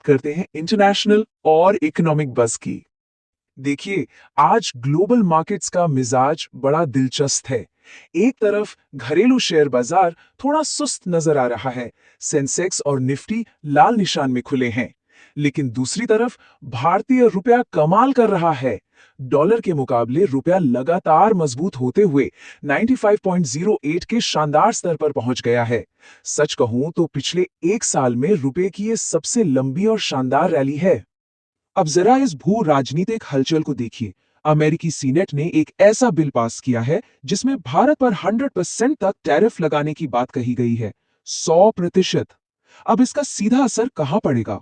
करते हैं इंटरनेशनल और इकोनॉमिक बज़ की। देखिए, आज ग्लोबल मार्केट्स का मिजाज बड़ा दिलचस्प है। एक तरफ घरेलू शेयर बाजार थोड़ा सुस्त नजर आ रहा है, सेंसेक्स और निफ्टी लाल निशान में खुले हैं। लेकिन दूसरी तरफ भारतीय रुपया कमाल कर रहा है। डॉलर के मुकाबले रुपया लगातार मजबूत होते हुए 95.08 के शानदार स्तर पर पहुंच गया है। सच कहूं तो पिछले एक साल में रुपये की ये सबसे लंबी और शानदार रैली है। अब जरा इस भू राजनीतिक हलचल को देखिए। अमेरिकी सीनेट ने एक ऐसा बिल पास किया है जिसमें भारत पर 100% तक टैरिफ लगाने की बात कही गई है। 100%। अब इसका सीधा असर कहां पड़ेगा?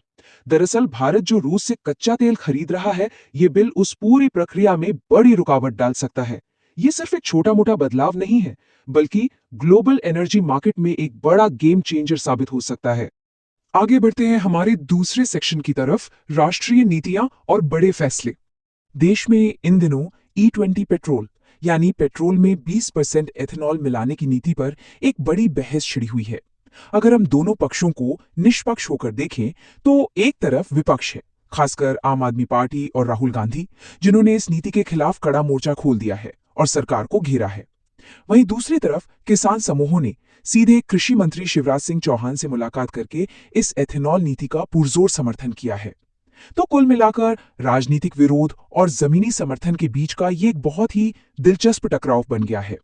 दरअसल भारत जो रूस से कच्चा तेल खरीद रहा है, ये बिल उस पूरी प्रक्रिया में बड़ी रुकावट डाल सकता है। ये सिर्फ एक छोटा मोटा बदलाव नहीं है, बल्कि ग्लोबल एनर्जी मार्केट में एक बड़ा गेम चेंजर साबित हो सकता है। आगे बढ़ते हैं हमारे दूसरे सेक्शन की तरफ, राष्ट्रीय नीतियां और बड़े फैसले। देश में इन दिनों E20 पेट्रोल यानी पेट्रोल में 20% एथेनॉल मिलाने की नीति पर एक बड़ी बहस छिड़ी हुई है। अगर हम दोनों पक्षों को निष्पक्ष होकर देखें तो एक तरफ विपक्ष है, खासकर आम आदमी पार्टी और राहुल गांधी, जिन्होंने इस नीति के खिलाफ कड़ा मोर्चा खोल दिया है और सरकार को घेरा है। वहीं दूसरी तरफ किसान समूहों ने सीधे कृषि मंत्री शिवराज सिंह चौहान से मुलाकात करके इस एथेनॉल नीति का पुरजोर समर्थन किया है। तो कुल मिलाकर राजनीतिक विरोध और जमीनी समर्थन के बीच का ये एक बहुत ही दिलचस्प टकराव बन गया है।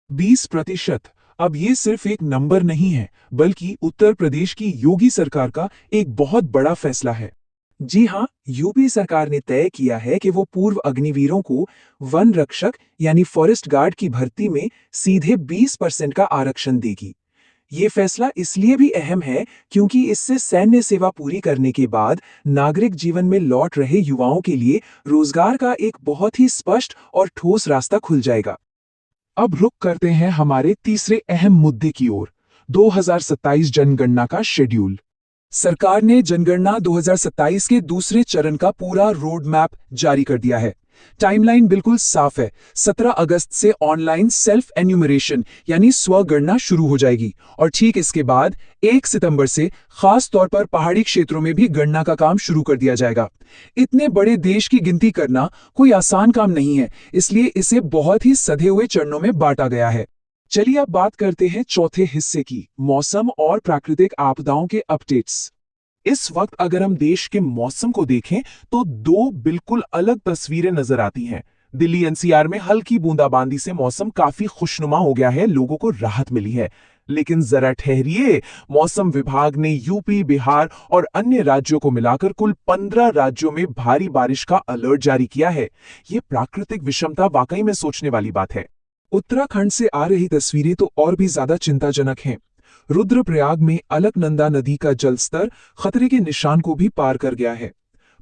20%। अब ये सिर्फ एक नंबर नहीं है, बल्कि उत्तर प्रदेश की योगी सरकार का एक बहुत बड़ा फैसला है। जी हां, यूपी सरकार ने तय किया है कि वो पूर्व अग्निवीरों को वन रक्षक यानी फॉरेस्ट गार्ड की भर्ती में सीधे 20% का आरक्षण देगी। ये फैसला इसलिए भी अहम है क्योंकि इससे सैन्य सेवा पूरी करने के बाद नागरिक जीवन में लौट रहे युवाओं के लिए रोजगार का एक बहुत ही स्पष्ट और ठोस रास्ता खुल जाएगा। अब रुख करते हैं हमारे तीसरे अहम मुद्दे की ओर, 2027 जनगणना का शेड्यूल। सरकार ने जनगणना 2027 के दूसरे चरण का पूरा रोड मैप जारी कर दिया है। टाइमलाइन बिल्कुल साफ है। 17 अगस्त से ऑनलाइन सेल्फ एन्यूमरेशन यानी स्वगणना शुरू हो जाएगी और ठीक इसके बाद 1 सितंबर से खास तौर पर पहाड़ी क्षेत्रों में भी गणना का काम शुरू कर दिया जाएगा। इतने बड़े देश की गिनती करना कोई आसान काम नहीं है, इसलिए इसे बहुत ही सधे हुए चरणों में बांटा गया है। चलिए अब बात करते हैं चौथे हिस्से की, मौसम और प्राकृतिक आपदाओं के अपडेट्स। इस वक्त अगर हम देश के मौसम को देखें तो दो बिल्कुल अलग तस्वीरें नजर आती हैं। दिल्ली एनसीआर में हल्की बूंदाबांदी से मौसम काफी खुशनुमा हो गया है, लोगों को राहत मिली है। लेकिन जरा ठहरिए, मौसम विभाग ने यूपी, बिहार और अन्य राज्यों को मिलाकर कुल 15 राज्यों में भारी बारिश का अलर्ट जारी किया है। ये प्राकृतिक विषमता वाकई में सोचने वाली बात है। उत्तराखंड से आ रही तस्वीरें तो और भी ज्यादा चिंताजनक हैं। रुद्रप्रयाग में अलकनंदा नदी का जलस्तर खतरे के निशान को भी पार कर गया है।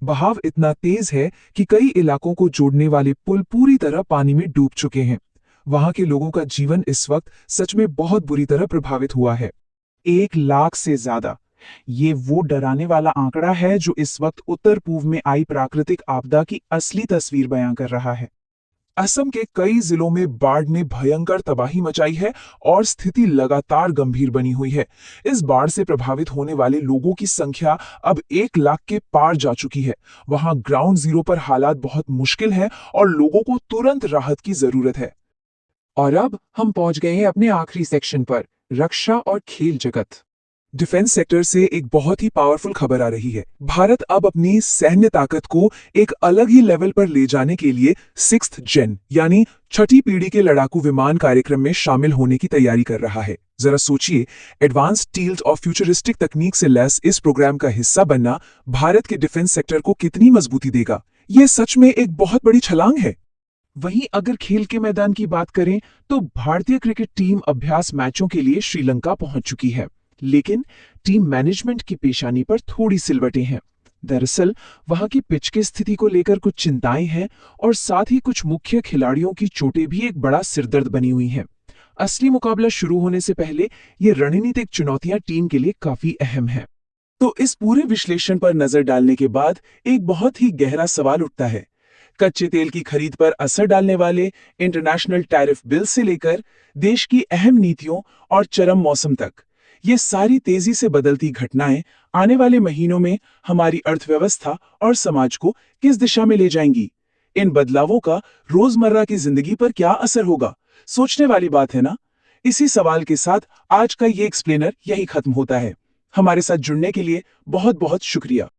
बहाव इतना तेज है कि कई इलाकों को जोड़ने वाले पुल पूरी तरह पानी में डूब चुके हैं। वहां के लोगों का जीवन इस वक्त सच में बहुत बुरी तरह प्रभावित हुआ है। 1 लाख से ज्यादा, ये वो डराने वाला आंकड़ा है जो इस वक्त उत्तर पूर्व में आई प्राकृतिक आपदा की असली तस्वीर बयां कर रहा है। असम के कई जिलों में बाढ़ ने भयंकर तबाही मचाई है और स्थिति लगातार गंभीर बनी हुई है। इस बाढ़ से प्रभावित होने वाले लोगों की संख्या अब 1 लाख के पार जा चुकी है। वहां ग्राउंड जीरो पर हालात बहुत मुश्किल है और लोगों को तुरंत राहत की जरूरत है। और अब हम पहुंच गए हैं अपने आखिरी सेक्शन पर, रक्षा और खेल जगत। डिफेंस सेक्टर से एक बहुत ही पावरफुल खबर आ रही है। भारत अब अपनी सैन्य ताकत को एक अलग ही लेवल पर ले जाने के लिए 6th जेन यानी छठी पीढ़ी के लड़ाकू विमान कार्यक्रम में शामिल होने की तैयारी कर रहा है। जरा सोचिए, एडवांस स्टील्थ और फ्यूचरिस्टिक तकनीक से लैस इस प्रोग्राम का हिस्सा बनना भारत के डिफेंस सेक्टर को कितनी मजबूती देगा। यह सच में एक बहुत बड़ी छलांग है। वहीं अगर खेल के मैदान की बात करें तो भारतीय क्रिकेट टीम अभ्यास मैचों के लिए श्रीलंका पहुंच चुकी है, लेकिन टीम मैनेजमेंट की पेशानी पर थोड़ी सिलवटें हैं। दरअसल वहां की पिच की स्थिति को लेकर कुछ चिंताएं हैं और साथ ही कुछ मुख्य खिलाड़ियों की चोटें भी एक बड़ा सिरदर्द बनी हुई हैं। असली मुकाबला शुरू होने से पहले ये रणनीतिक चुनौतियां टीम के लिए काफी अहम हैं। तो इस पूरे विश्लेषण पर नजर डालने के बाद एक बहुत ही गहरा सवाल उठता है। कच्चे तेल की खरीद पर असर डालने वाले इंटरनेशनल टैरिफ बिल से लेकर देश की अहम नीतियों और चरम मौसम तक, ये सारी तेजी से बदलती घटनाएं आने वाले महीनों में हमारी अर्थव्यवस्था और समाज को किस दिशा में ले जाएंगी? इन बदलावों का रोजमर्रा की जिंदगी पर क्या असर होगा? सोचने वाली बात है ना? इसी सवाल के साथ आज का ये एक्सप्लेनर यही खत्म होता है। हमारे साथ जुड़ने के लिए बहुत बहुत शुक्रिया।